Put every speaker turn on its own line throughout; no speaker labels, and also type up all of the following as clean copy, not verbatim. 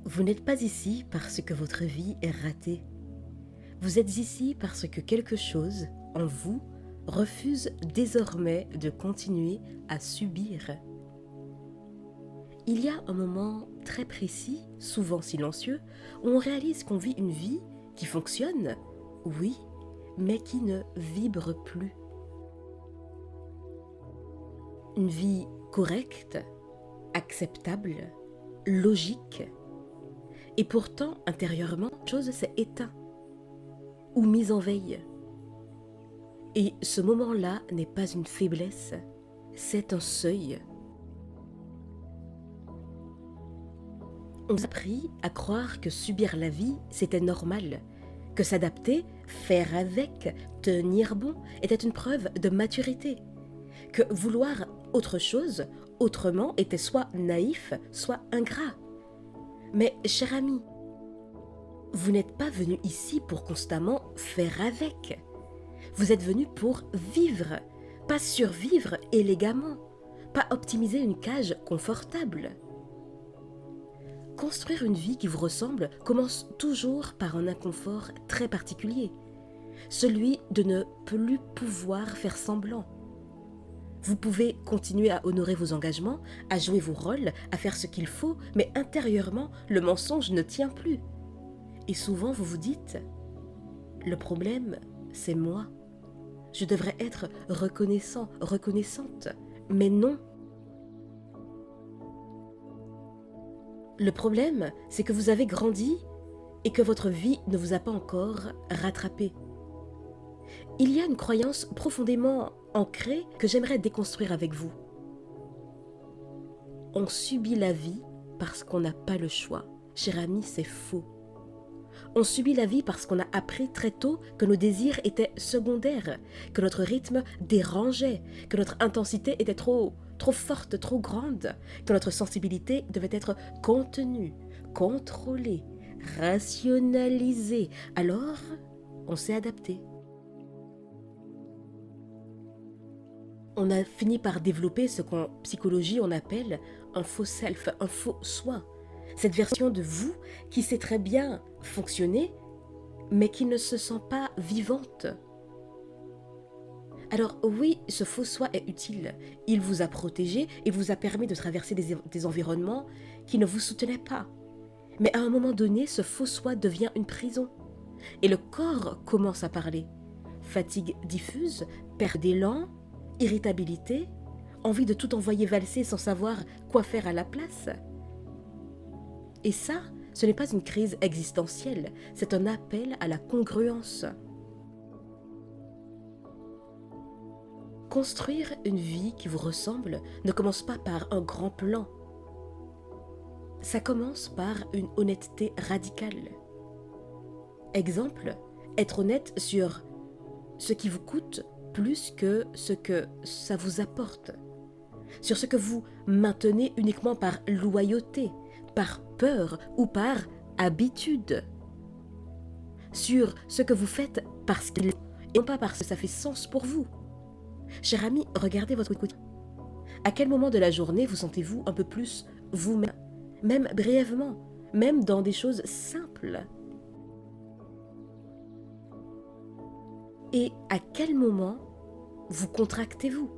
Vous n'êtes pas ici parce que votre vie est ratée. Vous êtes ici parce que quelque chose en vous refuse désormais de continuer à subir. Il y a un moment très précis, souvent silencieux, où on réalise qu'on vit une vie qui fonctionne, oui, mais qui ne vibre plus. Une vie correcte, acceptable, logique. Et pourtant, intérieurement, quelque chose s'est éteint ou mis en veille. Et ce moment-là n'est pas une faiblesse, c'est un seuil. On nous a appris à croire que subir la vie, c'était normal, que s'adapter, faire avec, tenir bon, était une preuve de maturité, que vouloir autre chose, autrement, était soit naïf, soit ingrat. Mais, cher ami, vous n'êtes pas venu ici pour constamment faire avec. Vous êtes venu pour vivre, pas survivre élégamment, pas optimiser une cage confortable. Construire une vie qui vous ressemble commence toujours par un inconfort très particulier, celui de ne plus pouvoir faire semblant. Vous pouvez continuer à honorer vos engagements, à jouer vos rôles, à faire ce qu'il faut, mais intérieurement, le mensonge ne tient plus. Et souvent, vous vous dites, le problème, c'est moi. Je devrais être reconnaissant, reconnaissante, mais non. Le problème, c'est que vous avez grandi et que votre vie ne vous a pas encore rattrapé. Il y a une croyance profondément ancrée que j'aimerais déconstruire avec vous. On subit la vie parce qu'on n'a pas le choix. Cher ami, c'est faux. On subit la vie parce qu'on a appris très tôt que nos désirs étaient secondaires, que notre rythme dérangeait, que notre intensité était trop forte, trop grande, que notre sensibilité devait être contenue, contrôlée, rationalisée. Alors, on s'est adapté. On a fini par développer ce qu'en psychologie on appelle un faux self, un faux soi. Cette version de vous qui sait très bien fonctionner, mais qui ne se sent pas vivante. Alors oui, ce faux soi est utile. Il vous a protégé et vous a permis de traverser des environnements qui ne vous soutenaient pas. Mais à un moment donné, ce faux soi devient une prison. Et le corps commence à parler. Fatigue diffuse, perte d'élan, irritabilité, envie de tout envoyer valser sans savoir quoi faire à la place. Et ça, ce n'est pas une crise existentielle, c'est un appel à la congruence. Construire une vie qui vous ressemble ne commence pas par un grand plan. Ça commence par une honnêteté radicale. Exemple, être honnête sur ce qui vous coûte plus que ce que ça vous apporte. Sur ce que vous maintenez uniquement par loyauté, par peur ou par habitude. Sur ce que vous faites parce qu'il est et non pas parce que ça fait sens pour vous. Cher ami, regardez votre quotidien. À quel moment de la journée vous sentez-vous un peu plus vous-même, même brièvement, même dans des choses simples? Et à quel moment vous contractez-vous?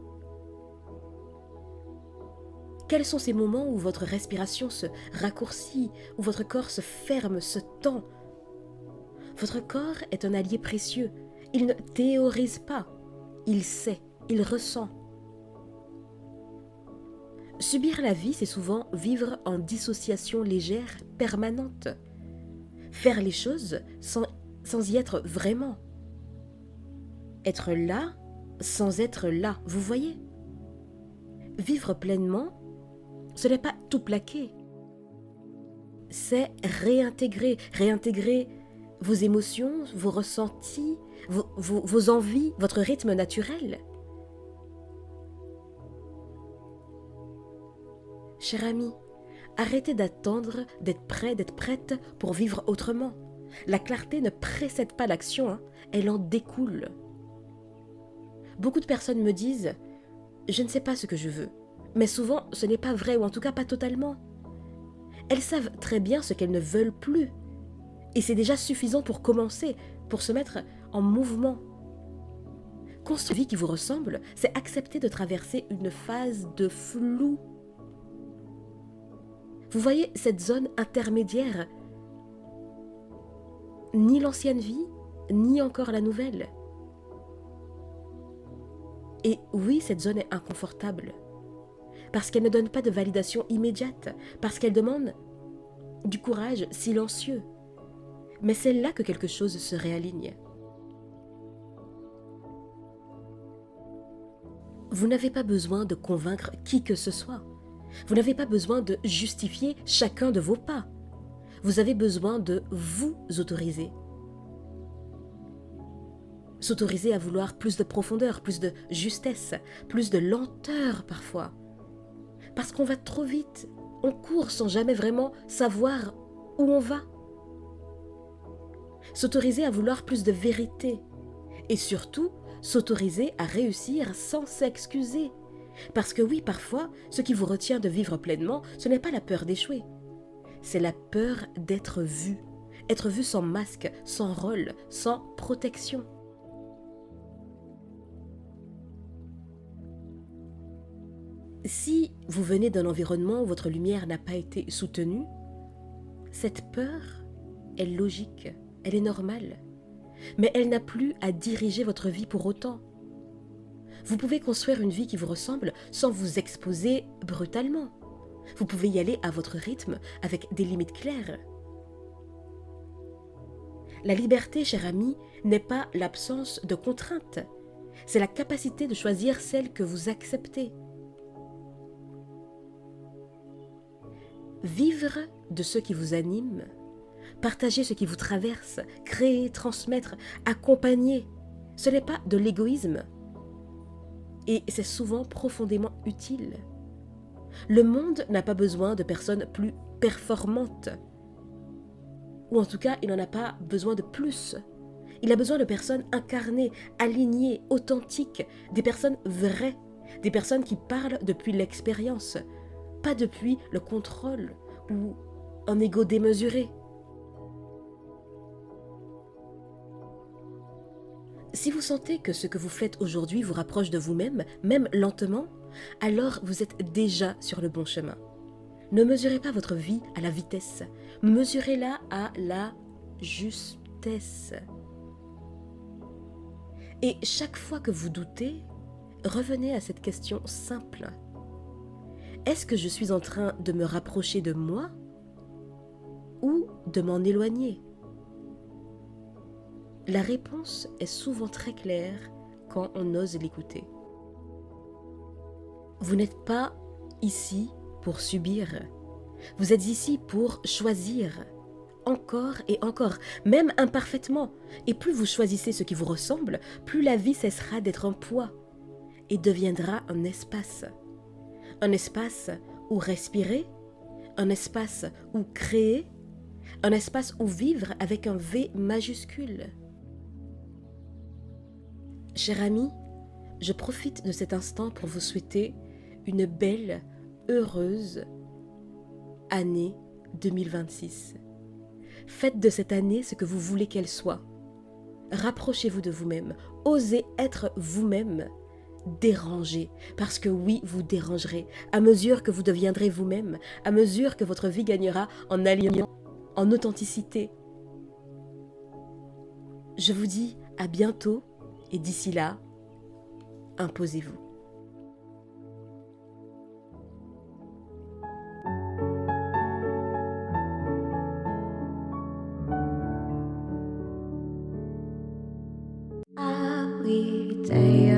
Quels sont ces moments où votre respiration se raccourcit, où votre corps se ferme, se tend? Votre corps est un allié précieux. Il ne théorise pas. Il sait, il ressent. Subir la vie, c'est souvent vivre en dissociation légère, permanente. Faire les choses sans y être vraiment. Être là sans être là, vous voyez? Vivre pleinement, ce n'est pas tout plaquer. C'est réintégrer vos émotions, vos ressentis, vos envies, votre rythme naturel. Cher ami, arrêtez d'attendre d'être prêt, d'être prête pour vivre autrement. La clarté ne précède pas l'action, elle en découle. Beaucoup de personnes me disent « Je ne sais pas ce que je veux ». Mais souvent, ce n'est pas vrai, ou en tout cas pas totalement. Elles savent très bien ce qu'elles ne veulent plus. Et c'est déjà suffisant pour commencer, pour se mettre en mouvement. Construire une vie qui vous ressemble, c'est accepter de traverser une phase de flou. Vous voyez cette zone intermédiaire, ni l'ancienne vie, ni encore la nouvelle. Et oui, cette zone est inconfortable, parce qu'elle ne donne pas de validation immédiate, parce qu'elle demande du courage silencieux. Mais c'est là que quelque chose se réaligne. Vous n'avez pas besoin de convaincre qui que ce soit. Vous n'avez pas besoin de justifier chacun de vos pas. Vous avez besoin de vous autoriser. S'autoriser à vouloir plus de profondeur, plus de justesse, plus de lenteur parfois. Parce qu'on va trop vite. On court sans jamais vraiment savoir où on va. S'autoriser à vouloir plus de vérité. Et surtout, s'autoriser à réussir sans s'excuser. Parce que oui, parfois, ce qui vous retient de vivre pleinement, ce n'est pas la peur d'échouer. C'est la peur d'être vu. Être vu sans masque, sans rôle, sans protection. Si vous venez d'un environnement où votre lumière n'a pas été soutenue, cette peur est logique, elle est normale, mais elle n'a plus à diriger votre vie pour autant. Vous pouvez construire une vie qui vous ressemble sans vous exposer brutalement. Vous pouvez y aller à votre rythme, avec des limites claires. La liberté, cher ami, n'est pas l'absence de contraintes, c'est la capacité de choisir celle que vous acceptez. Vivre de ce qui vous anime, partager ce qui vous traverse, créer, transmettre, accompagner, ce n'est pas de l'égoïsme. Et c'est souvent profondément utile. Le monde n'a pas besoin de personnes plus performantes. Ou en tout cas, il n'en a pas besoin de plus. Il a besoin de personnes incarnées, alignées, authentiques, des personnes vraies, des personnes qui parlent depuis l'expérience, pas depuis le contrôle ou un ego démesuré. Si vous sentez que ce que vous faites aujourd'hui vous rapproche de vous-même, même lentement, alors vous êtes déjà sur le bon chemin. Ne mesurez pas votre vie à la vitesse, mesurez-la à la justesse. Et chaque fois que vous doutez, revenez à cette question simple. Est-ce que je suis en train de me rapprocher de moi ou de m'en éloigner? La réponse est souvent très claire quand on ose l'écouter. Vous n'êtes pas ici pour subir. Vous êtes ici pour choisir, encore et encore, même imparfaitement. Et plus vous choisissez ce qui vous ressemble, plus la vie cessera d'être un poids et deviendra un espace. Un espace où respirer, un espace où créer, un espace où vivre avec un V majuscule. Cher ami, je profite de cet instant pour vous souhaiter une belle, heureuse année 2026. Faites de cette année ce que vous voulez qu'elle soit. Rapprochez-vous de vous-même, osez être vous-même. Dérangez, parce que oui, vous dérangerez, à mesure que vous deviendrez vous-même, à mesure que votre vie gagnera en alignement, en authenticité. Je vous dis à bientôt, et d'ici là, imposez-vous.
Every day